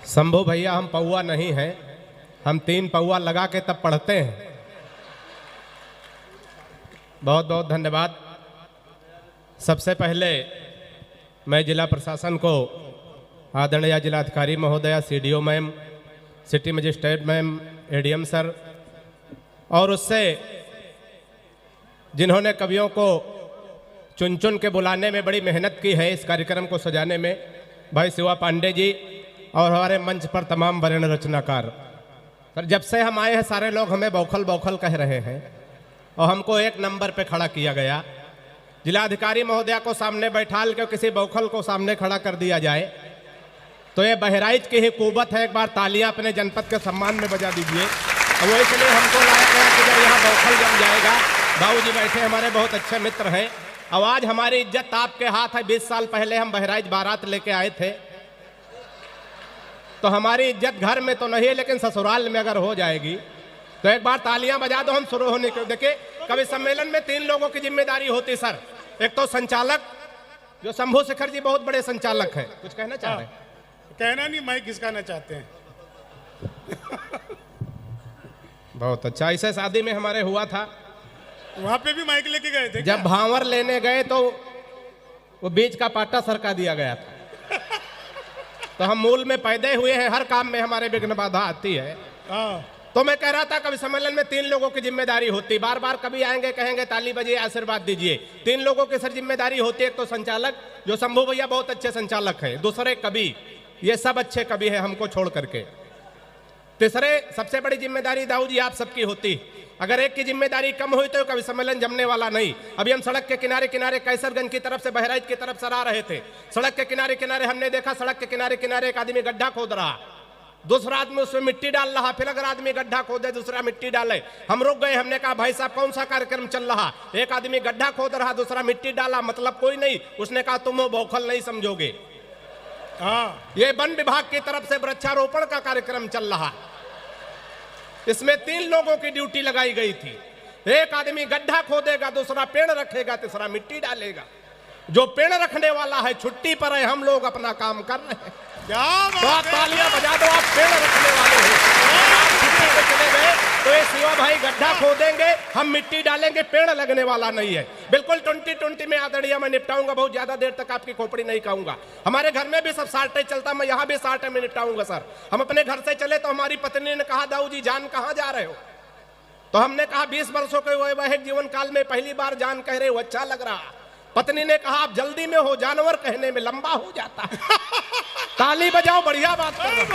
शंभू भैया हम पौआ नहीं हैं, हम 3 पौआ लगा के तब पढ़ते हैं। बहुत बहुत धन्यवाद। सबसे पहले मैं जिला प्रशासन को, आदरणीय जिलाधिकारी महोदया, CDO ma'am, city magistrate ma'am, ADM sir और उससे जिन्होंने कवियों को चुन चुन के बुलाने में बड़ी मेहनत की है, इस कार्यक्रम को सजाने में, भाई शिवा पांडे जी और हमारे मंच पर तमाम वर्ण रचनाकार। सर जब से हम आए हैं सारे लोग हमें बौखल बौखल कह रहे हैं और हमको एक नंबर पे खड़ा किया गया। जिलाधिकारी महोदया को सामने बैठाल के किसी बौखल को सामने खड़ा कर दिया जाए तो ये बहराइच की ही कुवत है। एक बार तालियां अपने जनपद के सम्मान में बजा दीजिए। और वो इसलिए हमको लाया गया कि जब यहाँ बौखल जम जाएगा, बाबू जी बैठे हमारे बहुत अच्छे मित्र हैं, और आज हमारी इज्जत आपके हाथ है। 20 साल पहले हम बहराइच बारात लेके आए थे, तो हमारी इज्जत घर में तो नहीं है, लेकिन ससुराल में अगर हो जाएगी तो एक बार तालियां बजा दो हम शुरू होने के। देखिए कवि सम्मेलन में 3 लोगों की जिम्मेदारी होती सर। एक तो संचालक, जो शंभू शेखर जी बहुत बड़े संचालक हैं, कुछ कहना चाह रहे हैं? कहना नहीं, माइक खिसकाना चाहते हैं। बहुत अच्छा। ऐसे शादी में हमारे हुआ था, वहां पे भी माइक लेके गए थे। जब भांवर लेने गए तो वो बीच का पाटा सरका दिया गया था। तो हम मूल में पैदे हुए हैं, हर काम में हमारे विघ्न बाधा आती है। तो मैं कह रहा था कवि सम्मेलन में 3 लोगों की जिम्मेदारी होती। बार बार कभी आएंगे कहेंगे ताली बजिए आशीर्वाद दीजिए। 3 लोगों की सर जिम्मेदारी होती है। एक तो संचालक, जो शंभू भैया बहुत अच्छे संचालक हैं। दूसरे कवि, ये सब अच्छे कवि हैं हमको छोड़ करके। तीसरे सबसे बड़ी जिम्मेदारी दाऊ जी आप सबकी होती। अगर एक की जिम्मेदारी कम हुई तो कवि सम्मेलन जमने वाला नहीं। अभी हम सड़क के किनारे किनारे कैसरगंज की तरफ से बहराइच की तरफ सर आ रहे थे। सड़क के किनारे किनारे हमने देखा, सड़क के किनारे किनारे एक आदमी गड्ढा खोद रहा, दूसरा आदमी उसमें मिट्टी डाल रहा, फिर अगर आदमी गड्ढा खोदे दूसरा मिट्टी डाले। हम रुक गए, हमने कहा भाई साहब कौन सा कार्यक्रम चल रहा? एक आदमी गड्ढा खोद रहा, दूसरा मिट्टी डाला, मतलब कोई नहीं। उसने कहा तुम वो बौखल नहीं समझोगे, ये वन विभाग की तरफ से वृक्षारोपण का कार्यक्रम चल रहा। इसमें 3 लोगों की ड्यूटी लगाई गई थी। एक आदमी गड्ढा खोदेगा, दूसरा पेड़ रखेगा, तीसरा मिट्टी डालेगा। जो पेड़ रखने वाला है छुट्टी पर है, हम लोग अपना काम कर रहे हैं। तो आप तालियां बजा दो, आप पेड़ रखने वाले हो। आप छुट्टी पे चले गए तो ये शिवा भाई गड्ढा खोदेंगे, हम मिट्टी डालेंगे, पेड़ लगने वाला नहीं है। बिल्कुल 2020 में आदरणीय मैं निपटाऊंगा, बहुत ज्यादा देर तक आपकी खोपड़ी नहीं खाऊंगा। हमारे घर में भी सब साटे चलता, मैं यहाँ भी साटे में निपटाऊंगा सर। हम अपने घर से चले तो हमारी पत्नी ने कहा दाऊ जी जान कहाँ जा रहे हो? तो हमने कहा 20 वर्षों के वैवाहिक जीवन काल में पहली बार जान कह रहे हो, अच्छा लग रहा। पत्नी ने कहा आप जल्दी में हो, जानवर कहने में लंबा हो जाता है। ताली बजाओ, बढ़िया बात कर रहे हो।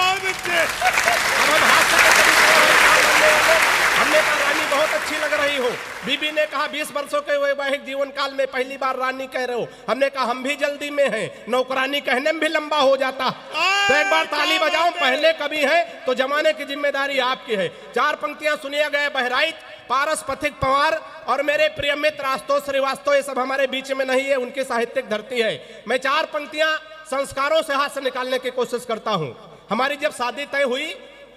हमने कहा रानी बहुत अच्छी लग रही हो। बीबी ने कहा 20 वर्षों के वैवाहिक जीवन काल में पहली बार रानी कह रहे हो। हमने कहा हम भी जल्दी में हैं, नौकरानी कहने में भी लंबा हो जाता। तो एक बार ताली बजाओ, पहले कभी है तो जमाने की जिम्मेदारी आपकी है। 4 पंक्तियां सुनिए गए। बहराइच, पारस पथिक पंवार और मेरे प्रिय मित्र आशुतोष श्रीवास्तव, ये सब हमारे बीच में नहीं है, उनकी साहित्यिक धरती है। मैं 4 पंक्तियां संस्कारों से हाथ से निकालने की कोशिश करता हूं। हमारी जब शादी तय हुई,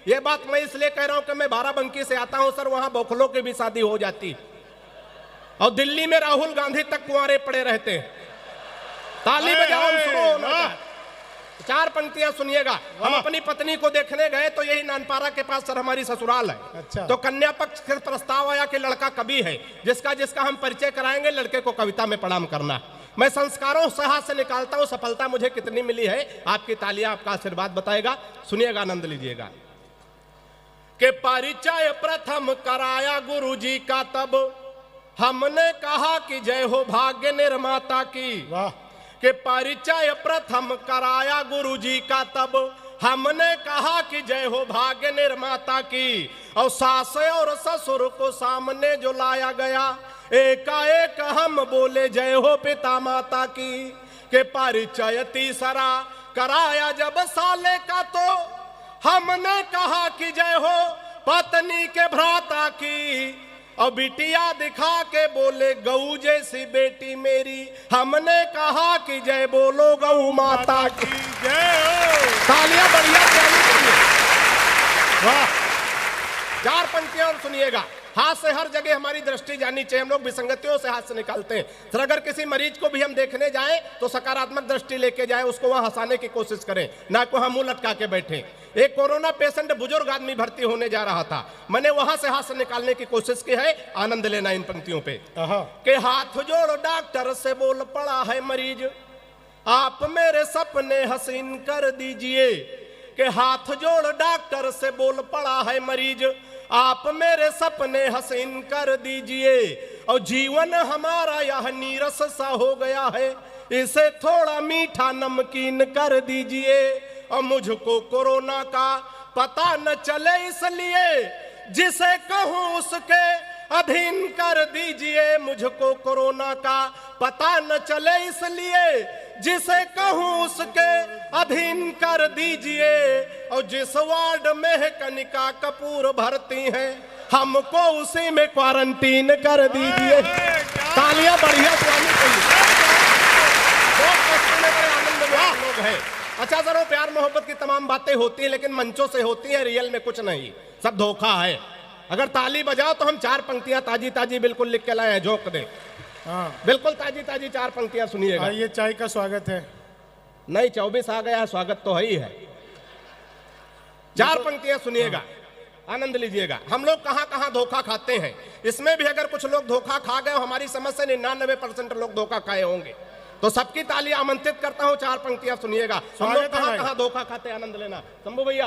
ये बात मैं इसलिए कह रहा हूं कि मैं बाराबंकी से आता हूं सर, वहां बौखलों की भी शादी हो जाती और दिल्ली में राहुल गांधी तक कुंवारे पड़े रहते। ताली बजाओ, हम शुरू होना। 4 पंक्तियां सुनिएगा। हम अपनी पत्नी को देखने गए तो यही नानपारा के पास सर हमारी ससुराल है। अच्छा। तो कन्या पक्ष से प्रस्ताव आया कि लड़का कवि है, जिसका जिसका हम परिचय कराएंगे, लड़के को कविता में प्रणाम करना। मैं संस्कारों से हाथ से निकालता हूं, सफलता मुझे कितनी मिली है आपकी तालियां आपका आशीर्वाद बताएगा। सुनिएगा, आनंद लीजिएगा। के परिचय प्रथम कराया गुरुजी का, तब हमने कहा कि जय हो भाग्य निर्माता की। वाह। के परिचय प्रथम कराया गुरुजी का, तब हमने कहा कि जय हो भाग्य निर्माता की। और सास और ससुर को सामने जो लाया गया, एकाएक हम बोले जय हो पिता माता की। के परिचय तीसरा कराया जब साले का, तो हमने कहा कि जय हो पत्नी के भ्राता की। और बिटिया दिखा के बोले गऊ जैसी बेटी मेरी, हमने कहा कि जय बोलो गऊ माता की जय हो। तालियां बढ़िया चाहिए। वाह। 4 पंक्तियां और सुनिएगा। हाथ से हर जगह हमारी दृष्टि जानी चाहिए। हम लोग विसंगतियों से हाथ से निकालते हैं सर। अगर किसी मरीज को भी हम देखने जाएं तो सकारात्मक दृष्टि लेके जाएं, उसको वहां हंसाने की कोशिश करें, ना को हम मुंह लटका के बैठे। एक कोरोना पेशेंट बुजुर्ग आदमी भर्ती होने जा रहा था, मैंने वहां से हाथ से निकालने की कोशिश की है, आनंद लेना इन पंक्तियों पे। कि हाथ जोड़ डॉक्टर से बोल पड़ा है मरीज, आप मेरे सपने हसीन कर दीजिए। कि हाथ जोड़ डॉक्टर से बोल पड़ा है मरीज, आप मेरे सपने हसीन कर दीजिए। और जीवन हमारा यह नीरस सा हो गया है, इसे थोड़ा मीठा नमकीन कर दीजिए। और मुझको कोरोना का पता न चले इसलिए जिसे कहूं उसके अधीन कर दीजिए। मुझको कोरोना का पता न चले इसलिए जिसे कहूं उसके अधीन कर दीजिए। और जिस वार्ड में है कनिका कपूर भर्ती है, हमको उसी में क्वारंटीन कर दीजिए। तालियां बढ़िया स्वामी के लिए। बड़े आनंद में लोग हैं। अच्छा सर, वो प्यार मोहब्बत की तमाम बातें होती है, लेकिन मंचों से होती है, रियल में कुछ नहीं, सब धोखा है। अगर ताली बजाओ तो हम 4 पंक्तियां ताजी ताजी बिल्कुल लिख के लाए हैं, झोंक दे। बिल्कुल ताजी ताजी 4 पंक्तियां सुनिएगा। ये चाय का स्वागत है। नहीं, 24 आ गया है, स्वागत तो है ही है। 4 पंक्तियां सुनिएगा, आनंद लीजिएगा। हम लोग कहां कहां धोखा खाते हैं, इसमें भी अगर कुछ लोग धोखा खा गए, हमारी समझ से 99% लोग धोखा खाए होंगे। तो सबकी ताली आमंत्रित करता हूं, 4 पंक्तियां सुनिएगा। हम लोग कहां कहां धोखा खाते, आनंद लेना। शंभू भैया,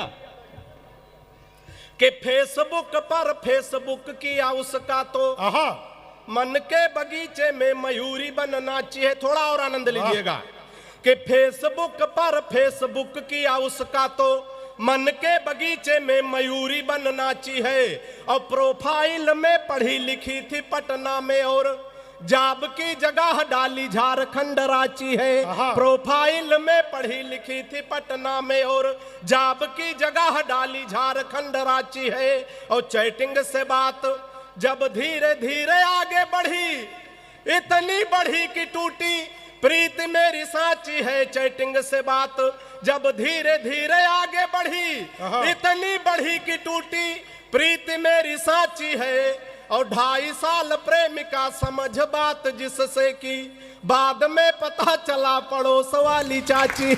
कि फेसबुक पर फेसबुक किया उसका तो मन के बगीचे में मयूरी बनना चाहिए। थोड़ा और आनंद लीजिएगा। कि फेसबुक पर फेसबुक किया उसका तो मन के बगीचे में मयूरी बनना चाहिए। और प्रोफाइल में पढ़ी लिखी थी पटना में, और जॉब की जगह डाली झारखंड रांची है। प्रोफाइल में पढ़ी लिखी थी पटना में, और जॉब की जगह डाली झारखंड रांची है। और चैटिंग से बात जब धीरे धीरे आगे बढ़ी, इतनी बढ़ी कि टूटी प्रीत मेरी साची है। चैटिंग से बात जब धीरे धीरे आगे बढ़ी, इतनी बढ़ी कि टूटी प्रीत मेरी साची है। और 2.5 साल प्रेमिका समझ बात जिससे कि बाद में पता चला पड़ोस वाली चाची।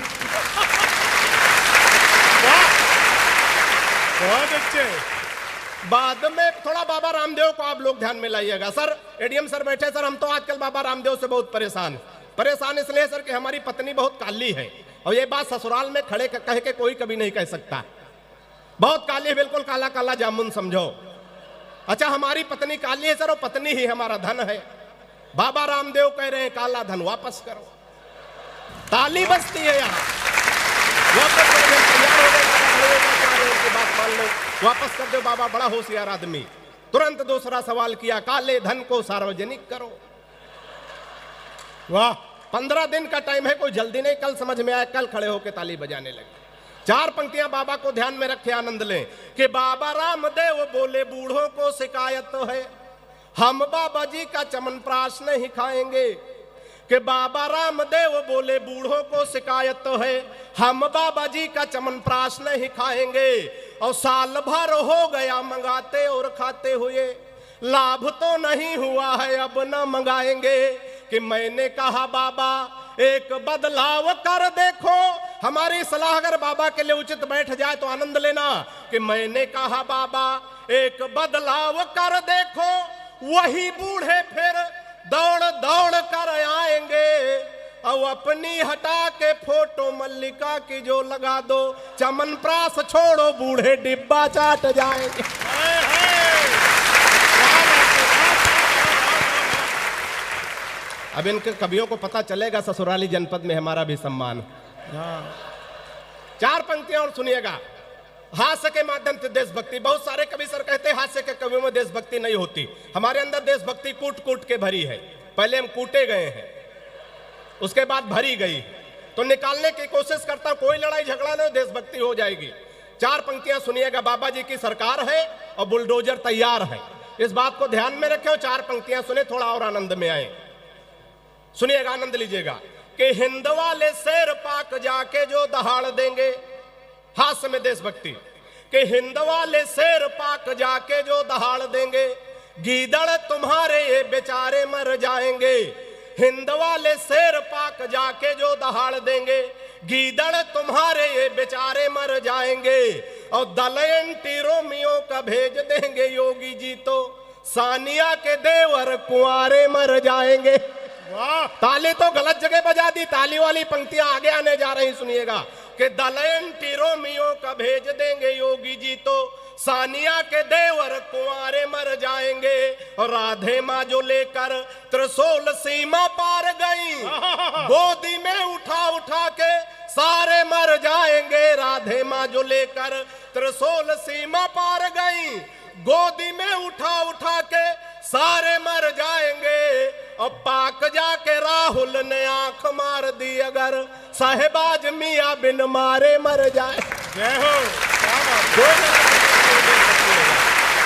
बहुत अच्छे। बाद में थोड़ा बाबा रामदेव को आप लोग ध्यान में लाइएगा। सर एडीएम सर बैठे। सर हम तो आजकल बाबा रामदेव से बहुत परेशान इसलिए सर कि हमारी पत्नी बहुत काली है, और ये बात ससुराल में खड़े कह के कोई कभी नहीं कह सकता। बहुत काली है, बिल्कुल काला काला जामुन समझो। अच्छा, हमारी पत्नी काली है सर, और पत्नी ही हमारा धन है। बाबा रामदेव कह रहे हैं काला धन वापस करो। ताली बजती है यहाँ। वापस कर दो, तैयार हो गए, उनकी बात मान लो, वापस कर दो। बाबा बड़ा होशियार आदमी, तुरंत दूसरा सवाल किया, काले धन को सार्वजनिक करो। वाह, 15 दिन का टाइम है, कोई जल्दी नहीं। कल समझ में आया, कल खड़े होकर ताली बजाने लगे। 4 पंक्तियां बाबा को ध्यान में रखे, आनंद लें। कि बाबा रामदेव बोले बूढ़ों को शिकायत है, हम बाबा जी का चमनप्राश नहीं खाएंगे। कि बाबा रामदेव बोले बूढ़ों को शिकायत है, हम बाबा जी का चमनप्राश नहीं खाएंगे। और साल भर हो गया मंगाते और खाते हुए, लाभ तो नहीं हुआ है, अब न मंगाएंगे। कि मैंने कहा बाबा एक बदलाव कर देखो। हमारी सलाह अगर बाबा के लिए उचित बैठ जाए तो आनंद लेना। कि मैंने कहा बाबा एक बदलाव कर देखो, वही बूढ़े फिर दौड़ दौड़ कर आएंगे। और अपनी हटा के फोटो मल्लिका की जो लगा दो, चमनप्राश छोड़ो बूढ़े डिब्बा चाट जाएंगे। अब इनके कवियों को पता चलेगा ससुराली जनपद में हमारा भी सम्मान। 4 पंक्तियां और सुनिएगा। हास्य के माध्यम से देशभक्ति। बहुत सारे कवि सर कहते हैं हास्य के कवियों में देशभक्ति नहीं होती। हमारे अंदर देशभक्ति कूट कूट के भरी है। पहले हम कूटे गए हैं, उसके बाद भरी गई, तो निकालने की कोशिश करता हूं। कोई लड़ाई झगड़ा नहीं, देशभक्ति हो जाएगी। 4 पंक्तियां सुनिएगा। बाबा जी की सरकार है और बुलडोजर तैयार है, इस बात को ध्यान में रखें। 4 पंक्तियां सुने, थोड़ा और आनंद में आए। सुनिएगा, आनंद लीजिएगा। कि हिंद वाले शेर पाक जाके जो दहाड़ देंगे, हास्य में देशभक्ति। कि हिंद वाले शेर पाक जाके जो दहाड़ देंगे, गीदड़ तुम्हारे ये बेचारे मर जाएंगे। हिंद वाले शेर पाक जाके जो दहाड़ देंगे, गीदड़ तुम्हारे ये बेचारे मर जाएंगे, और दलयंती रोमियो का भेज देंगे योगी जी तो सानिया के देवर कुंवारे मर जाएंगे। वाह, ताली तो गलत जगह बजा दी, ताली वाली पंक्तियां आगे आने जा रही, सुनिएगा कि दलयंती रोमियो का भेज देंगे योगी जी तो सानिया के देवर कुंवारे मर जाएंगे, और राधे माँ जो लेकर त्रिशूल सीमा पार गई, गोदी में उठा उठा के सारे मर जाएंगे। राधे माँ जो लेकर त्रिशूल सीमा पार गई, गोदी में उठा उठा के सारे मर जाएंगे, और पाक जाके राहुल ने आंख मार दी अगर साहेबाज मियाँ बिन मारे मर जाए। जय हो।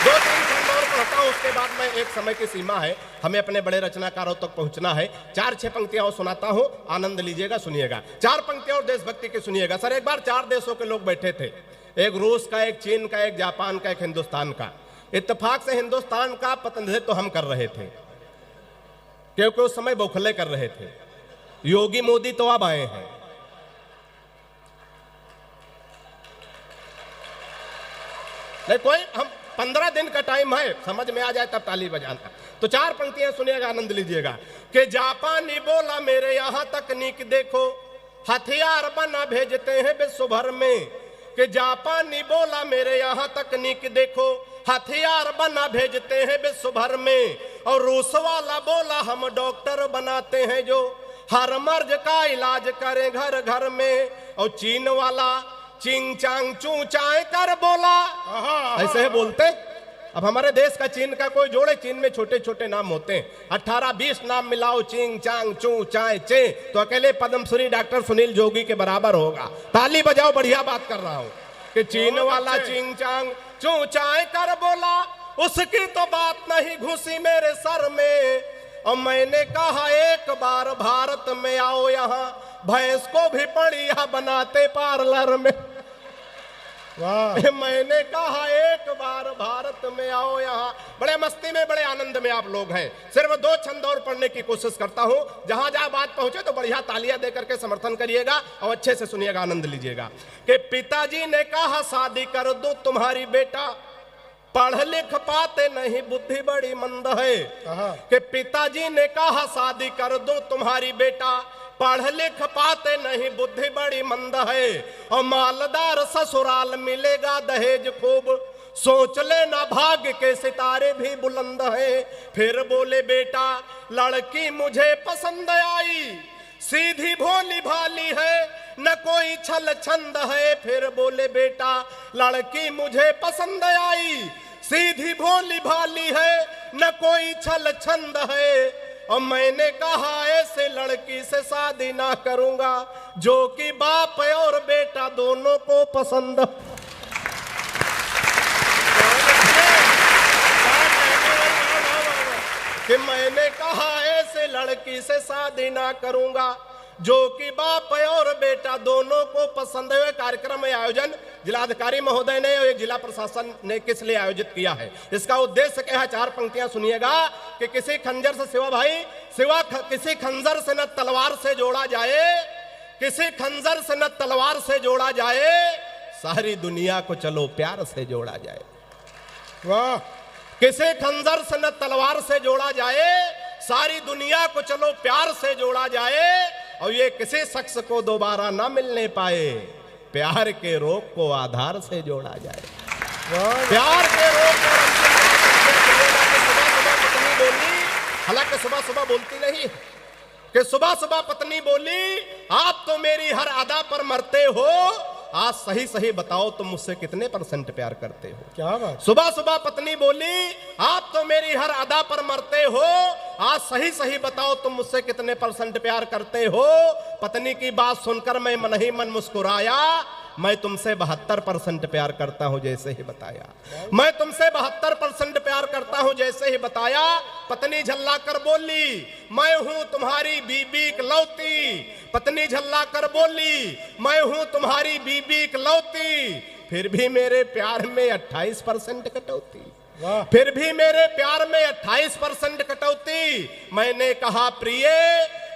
दो तीन खंड और पढ़ता हूं, उसके बाद में एक समय की सीमा है, हमें अपने बड़े रचनाकारों तक पहुंचना है। 4-6 पंक्तियां और सुनाता हूं, आनंद लीजिएगा, सुनिएगा। 4 पंक्तियां और देशभक्ति की सुनिएगा। सर, एक बार 4 देशों के लोग बैठे थे, एक रूस का, एक चीन का, एक जापान का, एक हिंदुस्तान का। इत्तेफाक से हिंदुस्तान का प्रतिनिधित्व हम कर रहे थे, क्योंकि उस समय बौखले कर रहे थे। योगी मोदी तो अब आए हैं। नहीं, कोई हम 15 दिन का टाइम है, समझ में आ जाए तब ताली बजाना। तो 4 पंक्तियां सुनिएगा, आनंद लीजिएगा कि जापानी बोला मेरे यहां तकनीक देखो, हथियार बना भेजते हैं विश्व भर में। कि जापानी बोला मेरे यहां तकनीक देखो, हथियार बना भेजते हैं विश्व भर में। और रूस वाला बोला हम डॉक्टर बनाते हैं जो हर मर्ज का इलाज करें घर घर में। और चीन वाला चिंग चांग चू चाय कर बोला, ऐसे है बोलते। अब हमारे देश का चीन का कोई जोड़े, चीन में छोटे छोटे नाम होते हैं, 18-20 नाम मिलाओ, चिंग चांग चू चाय चे, तो अकेले पद्मश्री डॉक्टर सुनील जोगी के बराबर होगा। ताली बजाओ, बढ़िया बात कर रहा हूं कि चीन वाला चिंग चांग चू चाय कर बोला, उसकी तो बात नहीं घुसी मेरे सर में। और मैंने कहा एक बार भारत में आओ, यहाँ भैंस को भी बढ़िया बनाते पार्लर में। वाह, मैंने कहा एक बार भारत में आओ, यहाँ बड़े मस्ती में, बड़े आनंद में आप लोग हैं। सिर्फ 2 छंद और पढ़ने की कोशिश करता हूं, जहां जहां बात पहुंचे तो बढ़िया तालियां देकर के समर्थन करिएगा और अच्छे से सुनिएगा, आनंद लीजिएगा। कि पिताजी ने कहा शादी कर दूं तुम्हारी बेटा, पढ़ लिख पाते नहीं बुद्धि बड़ी मंद है। कि पिताजी ने कहा शादी कर दूं तुम्हारी बेटा, पढ़ लिख पाते नहीं बुद्धि बड़ी मंद है। और मालदार ससुराल मिलेगा दहेज खूब, सोच लेना भाग्य के सितारे भी बुलंद है। फिर बोले बेटा लड़की मुझे पसंद आई, सीधी भोली भाली है न कोई छल छंद है। फिर बोले बेटा लड़की मुझे पसंद आई, सीधी भोली भाली है न कोई छल छंद है। और मैंने कहा ऐसे लड़की से शादी ना करूंगा, जो कि बाप और बेटा दोनों को पसंद। कि मैंने कहा ऐसे लड़की से शादी ना करूंगा, जो कि बाप और बेटा दोनों को पसंद है। कार्यक्रम में आयोजन जिलाधिकारी महोदय ने और जिला प्रशासन ने किस लिए आयोजित किया है, इसका उद्देश्य क्या है, 4 पंक्तियां सुनिएगा। कि किसी खंजर से सिवा भाई किसी खंजर से न तलवार से जोड़ा जाए, किसी खंजर से न तलवार से जोड़ा जाए, सारी दुनिया को चलो प्यार से जोड़ा जाए। वाह, किसी खंजर से न तलवार से जोड़ा जाए, सारी दुनिया को चलो प्यार से जोड़ा जाए। और ये किसी शख्स को दोबारा ना मिलने पाए, प्यार के रोग को आधार से जोड़ा जाए। प्यार के रोग को सुबह सुबह पत्नी बोली, हालांकि सुबह सुबह बोलती नहीं, कि सुबह सुबह पत्नी बोली आप तो मेरी हर अदा पर मरते हो, आज सही सही बताओ तुम मुझसे कितने % प्यार करते हो। क्या बात। सुबह सुबह पत्नी बोली आप तो मेरी हर अदा पर मरते हो, आज सही सही बताओ तुम मुझसे कितने % प्यार करते हो। पत्नी की बात सुनकर मैं मन ही मन मुस्कुराया, मैं तुमसे 72% प्यार करता हूं जैसे ही बताया, मैं तुमसे 72% प्यार करता हूं जैसे ही बताया। पत्नी झल्ला कर बोली मैं हूं तुम्हारी बीबी इकलौती, पत्नी झल्ला कर बोली मैं हूं तुम्हारी बीबी इकलौती, फिर भी मेरे प्यार में 28% कटौती, फिर भी मेरे प्यार में 28% कटौती। मैंने कहा प्रिय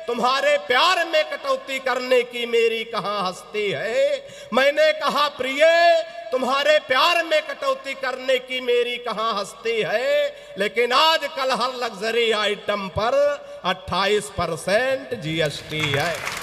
तुम्हारे प्यार में कटौती करने की मेरी कहां हस्ती है। मैंने कहा प्रिय तुम्हारे प्यार में कटौती करने की मेरी कहां हस्ती है, लेकिन आजकल हर लग्जरी आइटम पर 28% GST है।